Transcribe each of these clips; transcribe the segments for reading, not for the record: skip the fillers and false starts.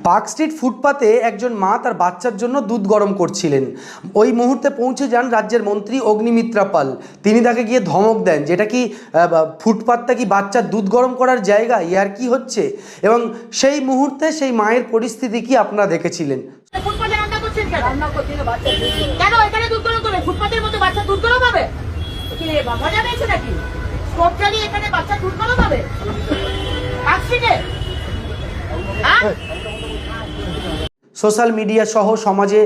Park street ফুটপাতে একজন মা তার বাচ্চার জন্য দুধ গরম করছিলেন। ওই মুহূর্তে পৌঁছে যান রাজ্যের মন্ত্রী অগ্নিমিত্রা পাল। তিনি তাকে গিয়ে ধমক দেন, যেটা কি ফুটপাতটা কি বাচ্চার দুধ গরম করার জায়গা, ইয়ার কি হচ্ছে। এবং সেই মুহূর্তে সেই মায়ের পরিস্থিতি কি আপনারা দেখেছিলেন। সোশ্যাল মিডিয়া সহ সমাজে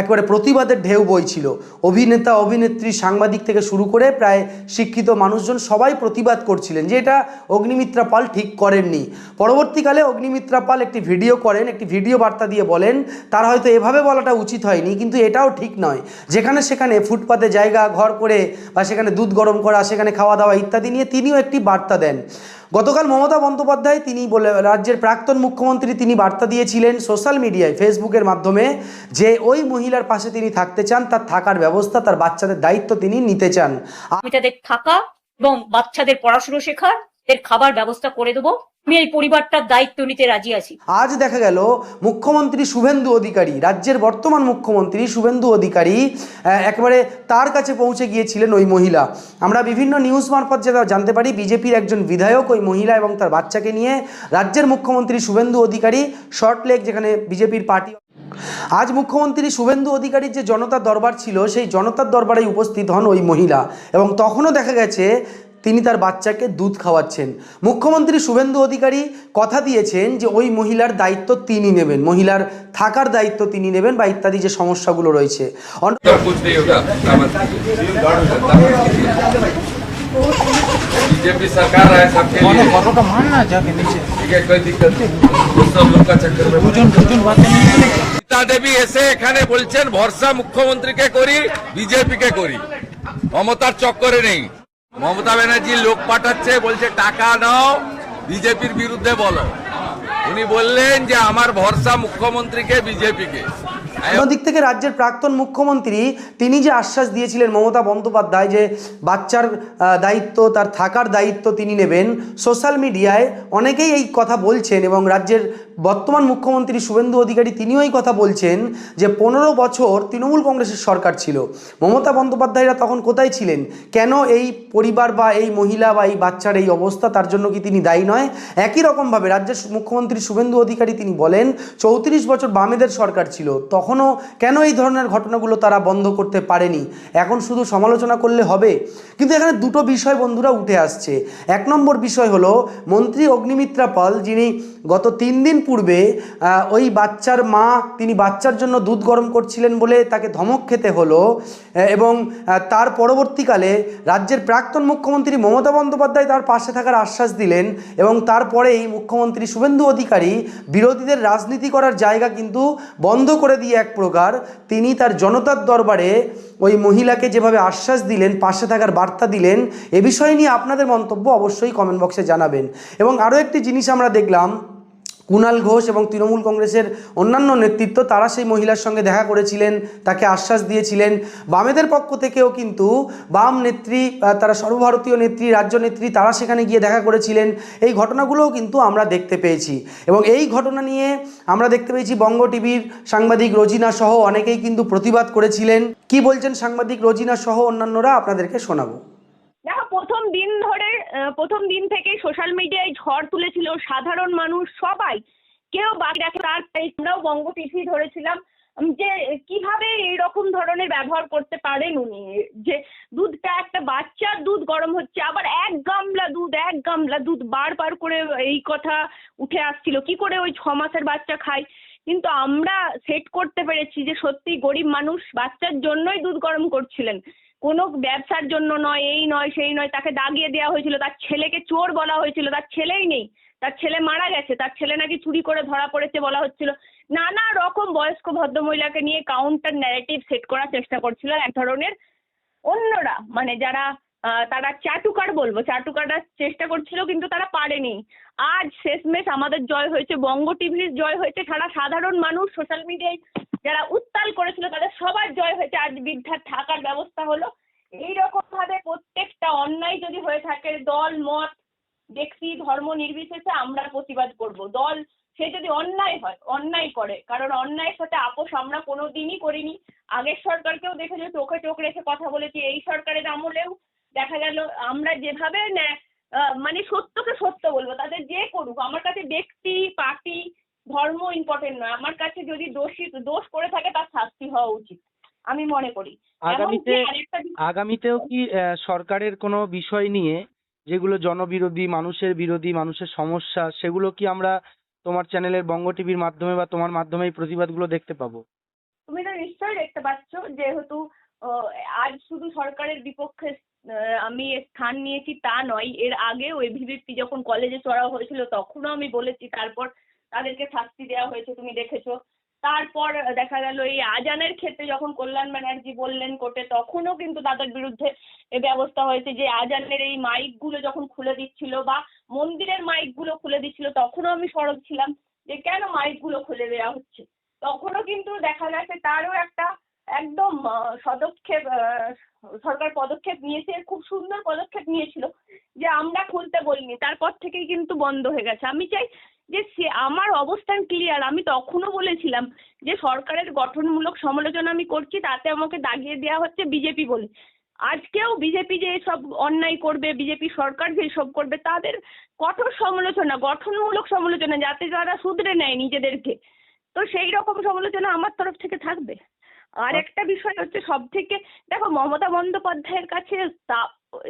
একবারে প্রতিবাদের ঢেউ বইছিল। অভিনেতা, অভিনেত্রী, সাংবাদিক থেকে শুরু করে প্রায় শিক্ষিত মানুষজন সবাই প্রতিবাদ করছিলেন যে এটা অগ্নিমিত্রা পাল ঠিক করেননি। পরবর্তীকালে অগ্নিমিত্রা পাল একটি ভিডিও করেন, একটি ভিডিও বার্তা দিয়ে বলেন তার হয়তো এভাবে বলাটা উচিত হয়নি, কিন্তু এটাও ঠিক নয় যেখানে সেখানে ফুটপাতে জায়গা ঘর করে বা সেখানে দুধ গরম করা, সেখানে খাওয়া দাওয়া ইত্যাদি নিয়ে তিনিও একটি বার্তা দেন। গতকাল মমতা বন্দ্যোপাধ্যায় তিনি রাজ্যের প্রাক্তন মুখ্যমন্ত্রী তিনি বার্তা দিয়েছিলেন সোশ্যাল মিডিয়ায়, ফেসবুকের মাধ্যমে, যে ওই মহিলার পাশে তিনি থাকতে চান, তার থাকার ব্যবস্থা, তার বাচ্চাদের দায়িত্ব তিনি নিতে চান। আমি তাদের থাকা এবং বাচ্চাদের পড়াশোনা শেখার, এর খাবার ব্যবস্থা করে দেবো। আমি এই পরিবারটার দায়িত্ব নিতে রাজি আছি। আজ দেখা গেল মুখ্যমন্ত্রী শুভেন্দু অধিকারী, রাজ্যের বর্তমান মুখ্যমন্ত্রী শুভেন্দু অধিকারী একেবারে তার কাছে পৌঁছে গিয়েছিলেন ওই মহিলা। আমরা বিভিন্ন নিউজ মারফত যেটা জানতে পারি, বিজেপির একজন বিধায়ক ওই মহিলা এবং তার বাচ্চাকে নিয়ে রাজ্যের মুখ্যমন্ত্রী শুভেন্দু অধিকারী শর্টলেক, যেখানে বিজেপির পার্টি, আজ মুখ্যমন্ত্রী শুভেন্দু অধিকারীর যে জনতার দরবার ছিল সেই জনতার দরবারে উপস্থিত হন ওই মহিলা এবং তখনও দেখা গেছে তিনি তার বাচ্চাকে দুধ খাওয়াচ্ছেন। মুখ্যমন্ত্রী শুভেন্দু অধিকারী কথা দিয়েছেন যে ওই মহিলার দায়িত্ব তিনি নেবেন, মহিলার থাকার দায়িত্ব তিনি নেবেন বা ইত্যাদি যে সমস্যাগুলো রয়েছে। बीजेपी सरकार है सबके लिए, फोटो का मानना जाके नीचे, ठीक है, कोई दिक्कत नहीं, सब लोग का चक्कर में बुजुन बातें नहीं। गीता देवी এসে এখানে বলছেন ভরসা মুখ্যমন্ত্রীকে করি, বিজেপিকে করি, মমতার চক্করে নেই। মমতা ব্যানার্জি লোক পাঠাচ্ছে, বলছে টাকা নাও বিজেপির বিরুদ্ধে বলো। উনি বললেন যে আমার ভরসা মুখ্যমন্ত্রীকে, বিজেপিকে। অন্যদিক থেকে রাজ্যের প্রাক্তন মুখ্যমন্ত্রী তিনি যে আশ্বাস দিয়েছিলেন মমতা বন্দ্যোপাধ্যায় যে বাচ্চার দায়িত্ব, তার থাকার দায়িত্ব তিনি নেবেন, সোশ্যাল মিডিয়ায় অনেকেই এই কথা বলছেন এবং রাজ্যের বর্তমান মুখ্যমন্ত্রী শুভেন্দু অধিকারী তিনিও এই কথা বলছেন যে 15 বছর তৃণমূল কংগ্রেসের সরকার ছিল, মমতা বন্দ্যোপাধ্যায়রা তখন কোথায় ছিলেন, কেন এই পরিবার বা এই মহিলা বা এই বাচ্চার এই অবস্থা, তার জন্য কি তিনি দায়ী নয়। একই রকমভাবে রাজ্যের মুখ্যমন্ত্রী শুভেন্দু অধিকারী তিনি বলেন 34 বছর বামেদের সরকার ছিল, তখনও কেন এই ধরনের ঘটনাগুলো তারা বন্ধ করতে পারেনি। এখন শুধু সমালোচনা করলে হবে, কিন্তু এখানে দুটো বিষয় বন্ধুরা উঠে আসছে। এক নম্বর বিষয় হলো মন্ত্রী অগ্নিমিত্রা পাল, যিনি গত 3 দিন পূর্বে ওই বাচ্চার মা, তিনি বাচ্চার জন্য দুধ গরম করছিলেন বলে তাকে ধমক খেতে হলো এবং তার পরবর্তীকালে রাজ্যের প্রাক্তন মুখ্যমন্ত্রী মমতা বন্দ্যোপাধ্যায় তার পাশে থাকার আশ্বাস দিলেন এবং তারপরেই মুখ্যমন্ত্রী শুভেন্দু অধিকারী বিরোধীদের রাজনীতি করার জায়গা কিন্তু বন্ধ করে দিয়ে এক প্রকার তিনি তার জনতার দরবারে ওই মহিলাকে যেভাবে আশ্বাস দিলেন, পাশে থাকার বার্তা দিলেন। এ বিষয় নিয়ে আপনাদের মন্তব্য অবশ্যই কমেন্ট বক্সে জানাবেন। এবং আরও একটি জিনিস আমরা দেখলাম, কুণাল ঘোষ এবং তৃণমূল কংগ্রেসের অন্যান্য নেতৃত্ব তারা সেই মহিলার সঙ্গে দেখা করেছিলেন, তাকে আশ্বাস দিয়েছিলেন। বামেদের পক্ষ থেকেও কিন্তু বাম নেত্রী, তারা সর্বভারতীয় নেত্রী, রাজ্য নেত্রী, তারা সেখানে গিয়ে দেখা করেছিলেন। এই ঘটনাগুলোও কিন্তু আমরা দেখতে পেয়েছি এবং এই ঘটনা নিয়ে আমরা দেখতে পেয়েছি বঙ্গ টিভির সাংবাদিক রোজিনা সহ অনেকেই কিন্তু প্রতিবাদ করেছিলেন। কি বলছেন সাংবাদিক রোজিনা সহ অন্যান্যরা, আপনাদেরকে শোনাবো। দেখো, প্রথম দিন থেকে সোশ্যাল মিডিয়ায় ঝড় তুলেছিল সাধারণ মানুষ সবাই, কেউ বাকি রাখে। আমরাও বঙ্গ টিভি ধরেছিলাম যে কিভাবে এইরকম ধরনের ব্যবহার করতে পারেন উনি, যে দুধটা একটা বাচ্চার দুধ গরম হচ্ছে, আবার এক গামলা দুধ বারবার করে এই কথা উঠে আসছিল, কি করে ওই 6 মাসের বাচ্চা খায়। কিন্তু আমরা সেট করতে পেরেছি যে সত্যি গরিব মানুষ বাচ্চার জন্যই দুধ গরম করছিলেন, কোনো ব্যবসার জন্য নয়, এই নয় সেই নয়। তাকে দাগিয়ে দেওয়া হয়েছিল, তার ছেলেকে চোর বলা হয়েছিল, তার ছেলেই নেই, তার ছেলে মারা গেছে, তার ছেলে নাকি চুরি করে ধরা পড়েছে বলা হচ্ছিল। নানা রকম বয়স্ক ভদ্রমহিলাকে নিয়ে কাউন্টার ন্যারেটিভ সেট করার চেষ্টা করছিল এক ধরনের অন্যরা, মানে যারা তারা চাটুকাটার চেষ্টা করছিল, কিন্তু তারা পারেনি। আজ শেষমেশ আমাদের জয় হয়েছে, বঙ্গ টিভির জয় হয়েছে, সাধারণ মানুষ সোশ্যাল মিডিয়ায় যারা উত্তাল করেছিল তাদের সবার জয় হয়েছে। আজ বৃদ্ধার থাকার ব্যবস্থা হলো। এইরকম ভাবে প্রত্যেকটা অন্যায় যদি হয়ে থাকে, দল মত ব্যক্তি ধর্ম নির্বিশেষে আমরা প্রতিবাদ করব। দল সে যদি অন্যায় করে, কারণ অন্যায়ের সাথে আপোষ আমরা কোনোদিনই করিনি। আগের সরকারকেও দেখেছো চোখে চোখ রেখে কথা বলেছি, এই সরকারের আমলেও দেখা গেল আমরা যেভাবে মানে সত্যকে সত্য বলবো, তাদের যে করুক। আমার কাছে ব্যক্তি, পার্টি, ধর্ম ইম্পর্টেন্ট নয়। আমার কাছে যদি দোষ করে থাকে তার শাস্তি হওয়া উচিত আমি মনে করি। আগামীতেও কি সরকারের কোনো বিষয় নিয়ে যেগুলো জনবিরোধী, মানুষের বিরোধী, মানুষের সমস্যা, সেগুলো কি আমরা তোমার চ্যানেলের বঙ্গ টিভির মাধ্যমে বা তোমার মাধ্যমে এই প্রতিবাদগুলো দেখতে পাবো? তুমি তো নিশ্চয়ই দেখতে পাচ্ছ, যেহেতু আজ শুধু সরকারের বিপক্ষে আমি স্থান নিয়েছি তা নয়, এর আগেও এবিভিপি যখন কলেজে চড়াও হয়েছিল তখনও আমি বলেছি, তারপর তাদেরকে শাস্তি দেওয়া হয়েছে, তুমি দেখেছো। তারপর দেখা গেল এই আজানের ক্ষেত্রে যখন কল্যাণ ব্যানার্জি বললেন কোর্টে, তখনও কিন্তু তাদের বিরুদ্ধে এ ব্যবস্থা হয়েছে, যে আজানের এই মাইকগুলো যখন খুলে দিচ্ছিল বা মন্দিরের মাইকগুলো খুলে দিচ্ছিল, তখনও আমি সরব ছিলাম যে কেন মাইকগুলো খুলে দেওয়া হচ্ছে। তখনও কিন্তু দেখা গেছে তারও একটা একদম সরকার পদক্ষেপ নিয়েছে, খুব সুন্দর পদক্ষেপ নিয়েছিল, যে আমরা খুলতে বলিনি, তারপর থেকেই কিন্তু বন্ধ হয়ে গেছে। আমি চাই যে আমার অবস্থান ক্লিয়ার। আমি তখনও বলেছিলাম যে সরকারের গঠনমূলক সমালোচনা আমি করছি, তাতে আমাকে দাগিয়ে দেওয়া হচ্ছে বিজেপি বলে। আজকেও বিজেপি যে সব অন্যায় করবে, বিজেপি সরকার যে সব করবে, তাদের কঠোর সমালোচনা, গঠনমূলক সমালোচনা, যাতে তারা শুধরে নেয় নিজেদেরকে। তো সেই রকম সমালোচনা আমার তরফ থেকে থাকবে। আর একটা বিষয় হচ্ছে, সব থেকে দেখো, মমতা বন্দ্যোপাধ্যায়ের কাছে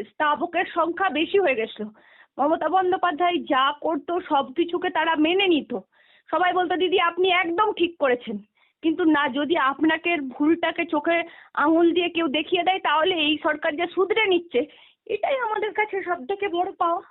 স্তাবকের সংখ্যা বেশি হয়ে গেছিল। মমতা বন্দ্যোপাধ্যায় যা করতো সবকিছুকে তারা মেনে নিত। সবাই বলতো দিদি আপনি একদম ঠিক করেছেন, কিন্তু না, যদি আপনাকে ভুলটাকে চোখে আঙুল দিয়ে কেউ দেখিয়ে দেয়, তাহলে এই সরকার যে শুধরে নিচ্ছে, এটাই আমাদের কাছে সব থেকে বড় পাওয়া।